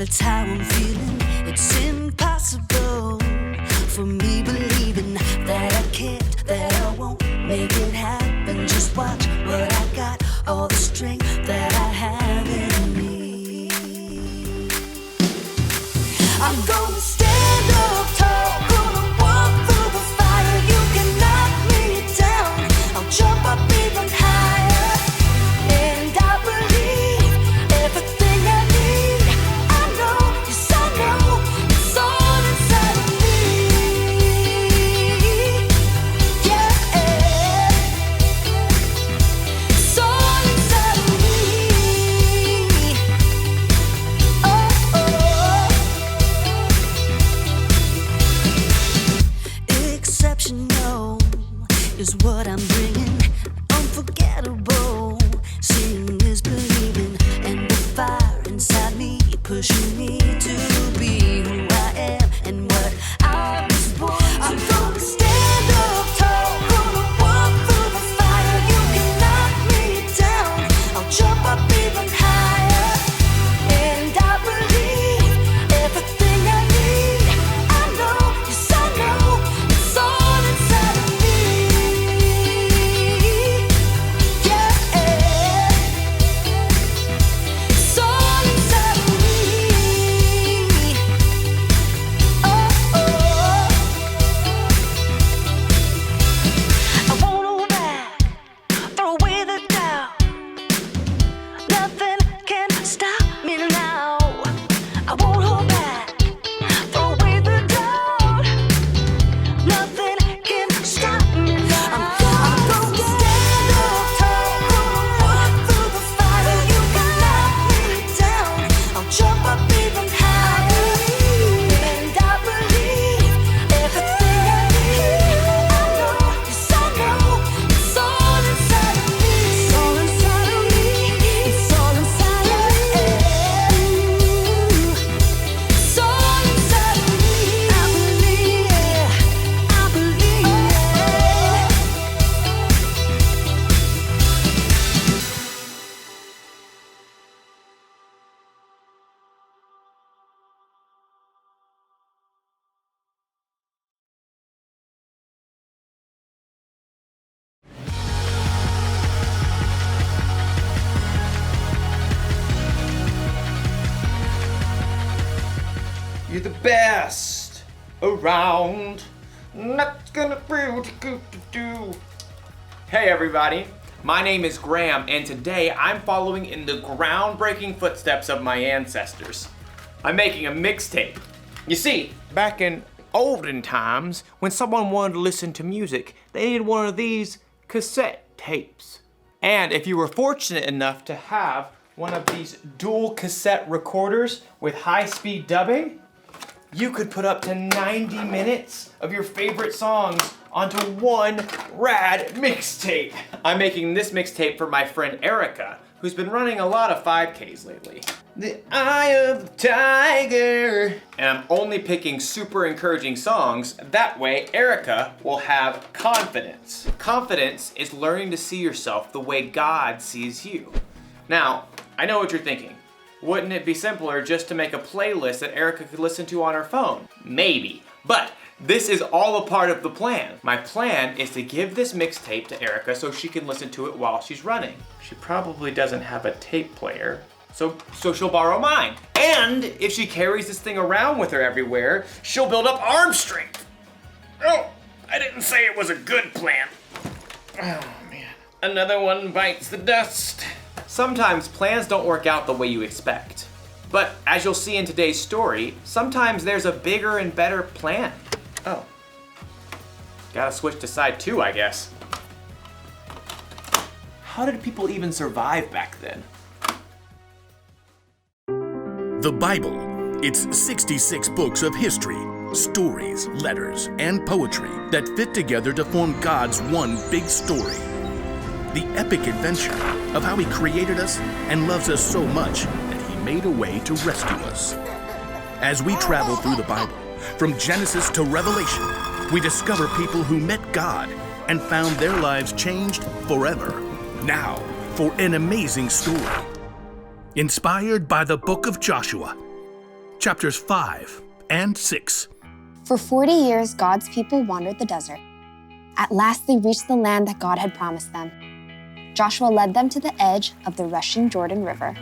That's how I'm feeling. It's impossible for me believing that I can't, that I won't make it happen. Just watch what I got, all the strength that I have in me. I'm gonna stand up tall, gonna walk through the fire. You can knock me down, I'll jump up even higher. And I believe everything I need. I know, yes I know, it's all inside of me. Yeah, it's all inside of me. Exceptional is what I'm bringing. Unforgettable, seeing is believing, and the fire inside me pushing me to be who I am and what I was born to. I'm gonna stand up tall, gonna walk through the fire. You can knock me down, I'll jump up even higher. And I believe everything I need. I know, yes I know, it's all inside of me. Yeah, it's all inside of me. I won't hold back, throw away the doubt. Nothing can stop me now. I won't hold back, throw away the doubt. Nothing can stop me now. I'm gonna stand up tall, gonna walk through the fire. You can knock me down, I'll jump up even higher. And I believe everything I need. I know, yes I know, it's all inside of me. It's all inside of me. It's all inside of me. It's all inside of me. I believe it. I believe it. You're the best around. Not gonna feel too good to do. Hey everybody, my name is Graham, and today I'm following in the groundbreaking footsteps of my ancestors. I'm making a mixtape. You see, back in olden times, when someone wanted to listen to music, they needed one of these cassette tapes. And if you were fortunate enough to have one of these dual cassette recorders with high-speed dubbing, you could put up to 90 minutes of your favorite songs onto one rad mixtape. I'm making this mixtape for my friend Erica, who's been running a lot of 5Ks lately. The Eye of the Tiger. And I'm only picking super encouraging songs. That way, Erica will have confidence. Confidence is learning to see yourself the way God sees you. Now, I know what you're thinking. Wouldn't it be simpler just to make a playlist that Erica could listen to on her phone? Maybe, but this is all a part of the plan. My plan is to give this mixtape to Erica so she can listen to it while she's running. She probably doesn't have a tape player, so she'll borrow mine. And if she carries this thing around with her everywhere, she'll build up arm strength. Oh, I didn't say it was a good plan. Oh man, another one bites the dust. Sometimes plans don't work out the way you expect. But as you'll see in today's story, sometimes there's a bigger and better plan. Oh. Gotta switch to side 2, I guess. How did people even survive back then? The Bible. It's 66 books of history, stories, letters, and poetry that fit together to form God's one big story. The epic adventure of how He created us and loves us so much that He made a way to rescue us. As we travel through the Bible, from Genesis to Revelation, we discover people who met God and found their lives changed forever. Now, for an amazing story. Inspired by the book of Joshua, chapters 5 and 6. For 40 years, God's people wandered the desert. At last, they reached the land that God had promised them. Joshua led them to the edge of the rushing Jordan River.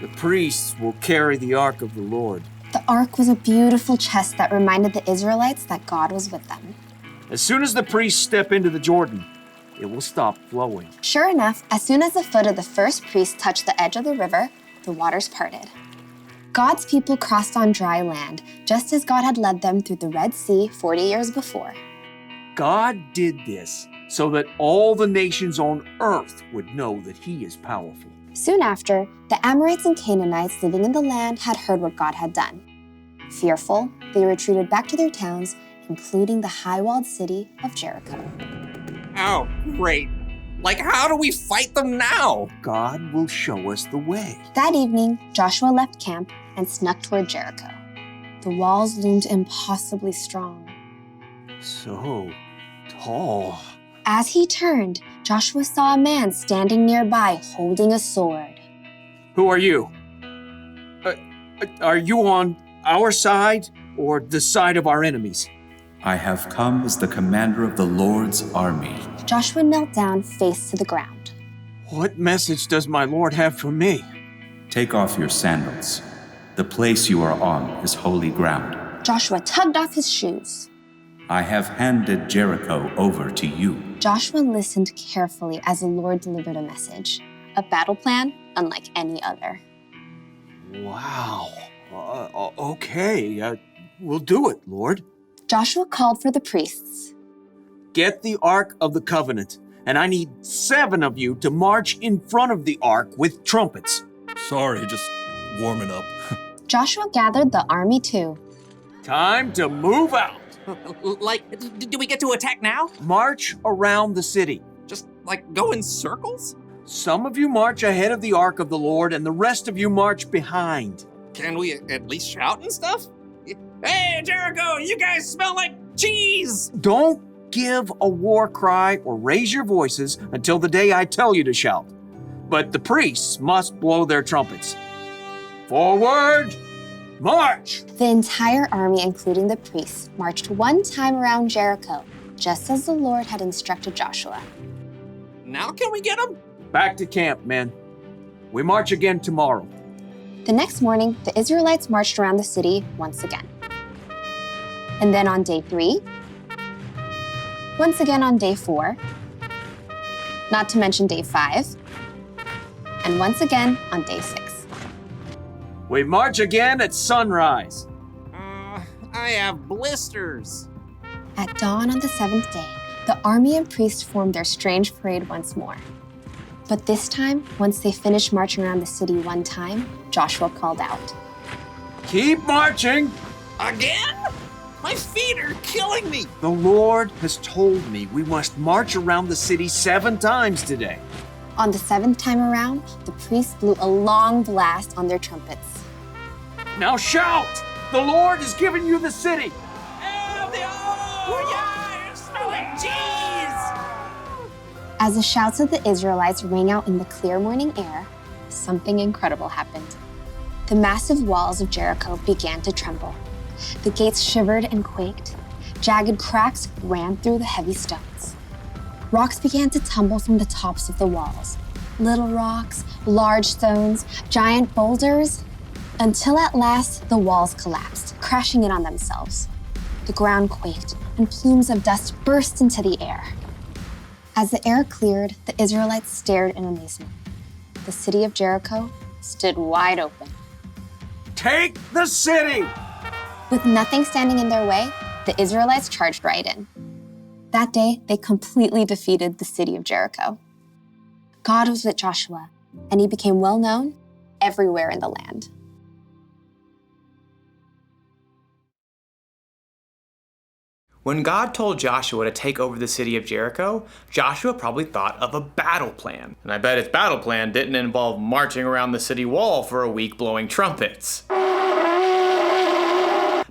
The priests will carry the ark of the Lord. The ark was a beautiful chest that reminded the Israelites that God was with them. As soon as the priests step into the Jordan, it will stop flowing. Sure enough, as soon as the foot of the first priest touched the edge of the river, the waters parted. God's people crossed on dry land, just as God had led them through the Red Sea 40 years before. God did this so that all the nations on earth would know that He is powerful. Soon after, the Amorites and Canaanites living in the land had heard what God had done. Fearful, they retreated back to their towns, including the high-walled city of Jericho. Oh, great. Like, how do we fight them now? God will show us the way. That evening, Joshua left camp and snuck toward Jericho. The walls loomed impossibly strong. So tall. As he turned, Joshua saw a man standing nearby holding a sword. Who are you? Are you on our side or the side of our enemies? I have come as the commander of the Lord's army. Joshua knelt down, face to the ground. What message does my Lord have for me? Take off your sandals. The place you are on is holy ground. Joshua tugged off his shoes. I have handed Jericho over to you. Joshua listened carefully as the Lord delivered a message, a battle plan unlike any other. Wow. Okay, we'll do it, Lord. Joshua called for the priests. Get the Ark of the Covenant, and I need 7 of you to march in front of the Ark with trumpets. Sorry, just warming up. Joshua gathered the army too. Time to move out. Like, do we get to attack now? March around the city. Just, like, go in circles? Some of you march ahead of the Ark of the Lord, and the rest of you march behind. Can we at least shout and stuff? Hey, Jericho, you guys smell like cheese! Don't give a war cry or raise your voices until the day I tell you to shout. But the priests must blow their trumpets. Forward, march! The entire army, including the priests, marched one time around Jericho, just as the Lord had instructed Joshua. Now can we get them? Back to camp, men. We march again tomorrow. The next morning, the Israelites marched around the city once again. And then on day 3, once again on day 4, not to mention day 5, and once again on day 6. We march again at sunrise. I have blisters. At dawn on the 7th day, the army and priests formed their strange parade once more. But this time, once they finished marching around the city one time, Joshua called out. Keep marching. Again? My feet are killing me. The Lord has told me we must march around the city 7 times today. On the 7th time around, the priests blew a long blast on their trumpets. Now shout! The Lord has given you the city. As the shouts of the Israelites rang out in the clear morning air, something incredible happened. The massive walls of Jericho began to tremble. The gates shivered and quaked. Jagged cracks ran through the heavy stones. Rocks began to tumble from the tops of the walls. Little rocks, large stones, giant boulders, until at last the walls collapsed, crashing in on themselves. The ground quaked, and plumes of dust burst into the air. As the air cleared, the Israelites stared in amazement. The city of Jericho stood wide open. Take the city! With nothing standing in their way, the Israelites charged right in. That day, they completely defeated the city of Jericho. God was with Joshua, and he became well known everywhere in the land. When God told Joshua to take over the city of Jericho, Joshua probably thought of a battle plan. And I bet his battle plan didn't involve marching around the city wall for a week blowing trumpets.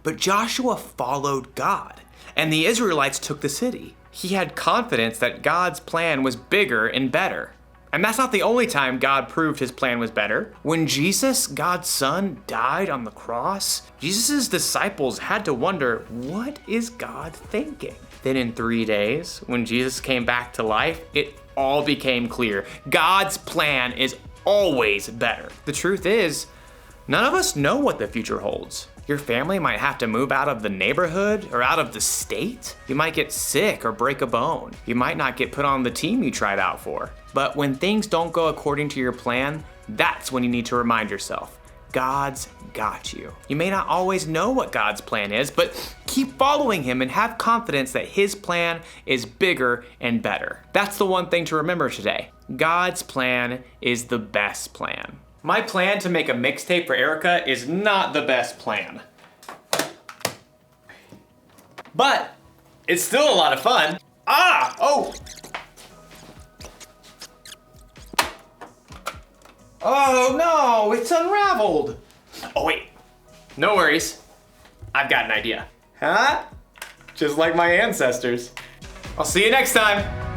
But Joshua followed God, and the Israelites took the city. He had confidence that God's plan was bigger and better. And that's not the only time God proved his plan was better. When Jesus, God's son, died on the cross, Jesus' disciples had to wonder, what is God thinking? Then in 3 days, when Jesus came back to life, it all became clear. God's plan is always better. The truth is, none of us know what the future holds. Your family might have to move out of the neighborhood or out of the state. You might get sick or break a bone. You might not get put on the team you tried out for. But when things don't go according to your plan, that's when you need to remind yourself, God's got you. You may not always know what God's plan is, but keep following him and have confidence that his plan is bigger and better. That's the one thing to remember today. God's plan is the best plan. My plan to make a mixtape for Erica is not the best plan. But it's still a lot of fun. Oh no, it's unraveled. Oh wait, no worries. I've got an idea. Huh? Just like my ancestors. I'll see you next time.